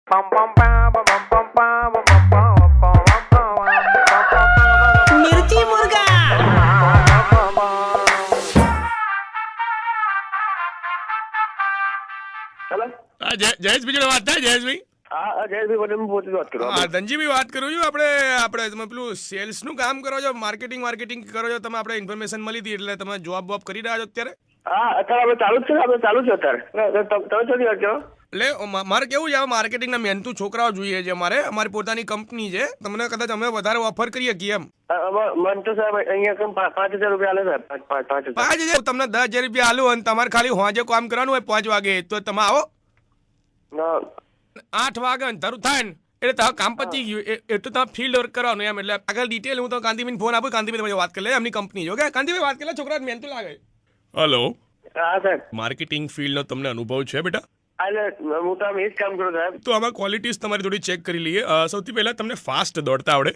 मिर्ची मुर्गा હેલો જયેશભાઈ જોડે વાત થાય જયેશભાઈ? હા જયેશભાઈ બોલે, હું પોતે વાત કરું. હા ધનજીભાઈ વાત કરું છું. આપણે તમે પેલું સેલ્સનું કામ કરો છો, માર્કેટિંગ કરો છો તમે, આપણે ઇન્ફોર્મેશન મળી હતી એટલે તમે જોબ કરી રહ્યા છો અત્યારે? હા અત્યારે આપણે ચાલુ જ છે અત્યારે. તમે ચોથી વાત કરો. એટલે મારે કેવું છે, માર્કેટિંગના મહેનતુ છોકરાઓ જોઈએ છે. અમારી પોતાની કંપની છે, તમને કદાચ અમે વધારે ઓફર કરીએ કે એમ. મન તો સાહેબ અહીંયા 5,000 રૂપિયા હાલે સાહેબ. 5,000. 5,000 તમને 10,000 રૂપિયા આલું અને તમારે ખાલી હોજે કામ કરવાનું હોય 5 વાગે, તો તમે આવો. 8 વાગે અંધારું થાય ને એટલે તમારું કામ પતી ગયું એટલું તમે ફિલ્ડ વર્ક કરવાનું એમ. એટલે આગળ ડિટેલ હું તો કાંતિભાઈને ફોન આપું, કાંતિભાઈ તમે વાત કરી લે, એમની કંપની જો કે કાંતિભાઈ વાત કરી લે, છોકરા મહેનતુ લાગે. હલો, હા સાહેબ. માર્કેટિંગ ફિલ્ડનો તમને અનુભવ છે બેટા? એટલે હું તો એ જ કામ કરું સાહેબ. તો આમાં ક્વોલિટીઝ તમારી થોડી ચેક કરી લઈએ. સૌથી પહેલા તમને ફાસ્ટ દોડતા આવડે?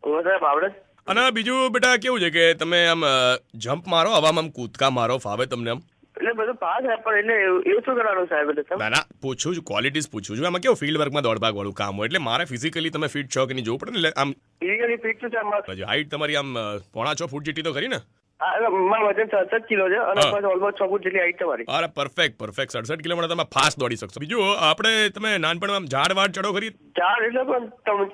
હું સાહેબ આવડે. અને બીજું બેટા કેવું છે કે તમે આમ જમ્પ મારો, હવામાં આમ કૂદકા મારો, ફાવે તમને આમ? એટલે બધું પાસ સાહેબ, પણ એટલે એવું શું કરવાનું સાહેબ? એટલે ના પૂછું છું, ક્વોલિટીઝ પૂછું છું. આમાં કેવું ફિલ્ડ વર્કમાં દોડભાગ વાળું કામ હોય એટલે મારે ફિઝિકલી તમે ફિટ છો કે નહીં જોવું પડે ને. એટલે આમ ફિઝિકલી ફિટ છું સાહેબ. હાઈટ તમારી આમ 6.5 ફૂટ જેટલી તો ખરી ને? હા એટલે મારું વજન 67 કિલો છે અને ઓલમોસ્ટ 6 ફૂટ જેટલી હાઈટ તમારી. અરે પરફેક્ટ 67 કિલોમીટર તમે ફાસ્ટ દોડી શકશો. બીજું આપણે તમે નાનપણમાં આમ ઝાડ વાડ ચડો ખરી? ચાર એટલે પણ તમે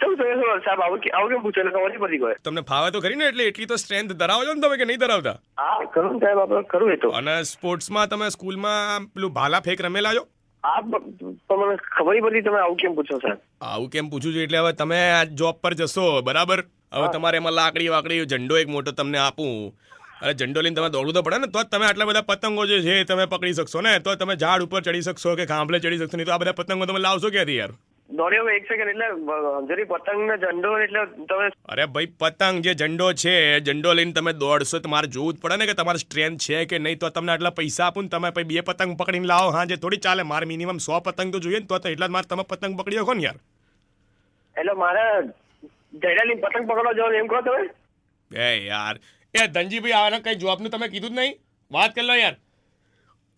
સાહેબ આવું કેમ પૂછો? એટલે ખબર પડી ગયો. તમને ફાવે તો ખરી ને? એટલે એટલી તો સ્ટ્રેન્થ ધરાવો છો ને તમે કે નહીં ધરાવતા? હા કરું સાહેબ, આપણે કરું એ તો. અને સ્પોર્ટ્સમાં તમે સ્કૂલમાં પેલું ભાલા ફેંક રમેલા છો? હા પણ મને ખબર પડી તમે આવું કેમ પૂછો સાહેબ? આવું કેમ પૂછું છું એટલે હવે તમે આ જોબ પર જશો બરાબર, હવે તમારે એમાં લાકડી વાકડી ઝંડો એક મોટો તમને આપું, અરે ઝંડો લઈને તમે દોડવું તો પડે ને, તો જ તમે આટલા બધા પતંગો જે છે તમે પકડી શકશો ને, તો તમે ઝાડ ઉપર ચડી શકશો કે ખાંભલે ચડી શકશો. નહીં તો આ બધા પતંગો તમે લાવશો ક્યાંથી યાર? દોડ્યો એક સેકન્ડ એટલે જરી પતંગ ને ઝંડો એટલે તમે. અરે ભાઈ પતંગ જે ઝંડો છે, ઝંડો લઈને તમે દોડશો તો મારે જોવું જ પડે ને કે તમારે સ્ટ્રેન્થ છે કે નહીં. તો તમને આટલા પૈસા આપું ને તમે પછી 2 પતંગ પકડીને લાવો, હા જે થોડી ચાલે. મારે મિનિમમ 100 પતંગ તો જોઈએ ને, તો એટલા જ મારે તમે પતંગ પકડી શકો ને યાર. એટલે મારે જયરાલી પતંગ પકડવા જવાનું એમ કહો તમે? એ યાર એ ધનજીભાઈ આના કઈ જોબનું તમે કીધું જ નહીં, વાત કરી લો યાર.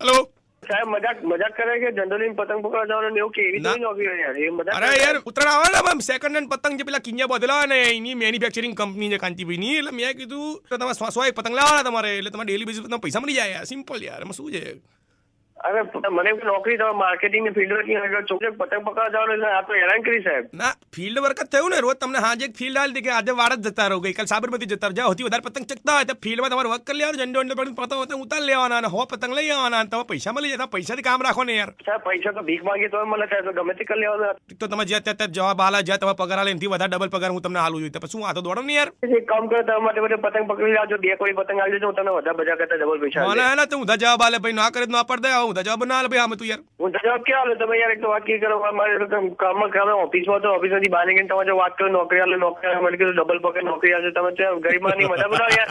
હલો સાહેબ મજાક કરે કે ઝંડો લઈને પતંગ પકડવા જવાનું એવું કે એવી તો નોકરી યાર. એ મજાક. અરે યાર ઉત્તરાયણ આવે ને આમ સેકન્ડ હેન્ડ પતંગ જે પેલા કિંજા બધેલા ને એની મેન્યુફેક્ચરિંગ કંપની છે કાંતિભાઈની. એટલે મેં કીધું તો તમે 100 પતંગ લાવવાના તમારે, એટલે તમારે ડેલી બેઝિસ પર પૈસા મળી જાય યાર. સિમ્પલ યાર, એમાં શું છે? અરે મને નોકરી તમે માર્કેટિંગ ને ફિલ્ડ વર્કિંગ છોકરે પતંગ પકડવા જવાનું એટલે આ તો હેરાન કરી સાહેબ. ના ફિલ્ડ વર્ક જ થયું ને. રોજ તમને હાજે એક ફિલ્ડ આલી કે આજે વાડ જ જતા રહો, ગઈકાલ સાબરમતી જતા રહો, જ્યાં સૌથી વધારે પતંગ ચકતા હોય તો ફિલ્ડમાં તમારે વર્ક કરી લેવાનું, ઝંડો પતંગ ઉતાર લેવાના અને 100 પતંગ લઈ આવવાના, તમે પૈસા મળી જાય. પૈસાથી કામ રાખો ને યાર. સાહેબ પૈસા તો ભીખ માંગીએ તો મળે તો ગમે તે કરી લેવાના. તો તમે જ્યાં ત્યાં જવાબ આલા, જ્યાં તમે પગાર આલે એનાથી વધારે ડબલ પગાર હું તમને આલું જોઈએ, તો શું આ તો દોડો ને યાર. એક કામ કરો તમારા માટે બધે પતંગ પકડી લાવજો, 2 કોઈ પતંગ આવી જજો, હું તમને વધારે બજાર કરતા ડબલ પૈસા મને હે ને તું ઉધા જવાબ આલે ભાઈ, ના કરે ના પડે હું જવાબ ના આલે ભાઈ. આમ તું યાર હું જવાબ ક્યાં આલે? તમે યાર એક તો વાત કરો મારે કામમાં કામ ઓફિસમાં તો ઓફિસમાંથી બહાર નીકળીને તમે જો વાત કરો નોકરી આલે મને કીધું ડબલ પગાર નોકરી આલે. તમે ત્યાં ગરીબની મજા બનાવો યાર.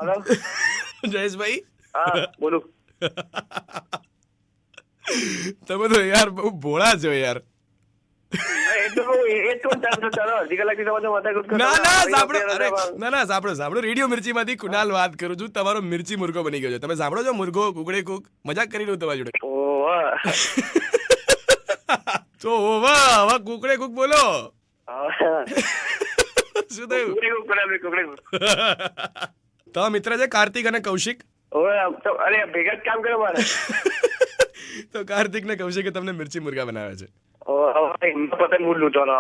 હલો જયેશભાઈ. હા બોલો. તમે તો યાર બહુ ભોળા છો યાર. સાંભળો રેડિયો મિર્ચીમાંથી કુનાલ વાત કરું છું. તમારો મિર્ચી મુર્ગો બની ગયો છે. તમે સાંભળો છો? મુર્ગો કુકડે કુક મજાક કરી લઉં તમારી જોડે. તો હવે કુકડે કુક બોલો. શું થયું? તો મિત્ર છે કાર્તિક અને કૌશિક. અરે ભેગા જ કામ કરે મારે. તો કાર્તિક ને કૌશિકે તમને મિર્ચી મુર્ગા બનાવ્યા છે. પતંગ લૂંટવાનો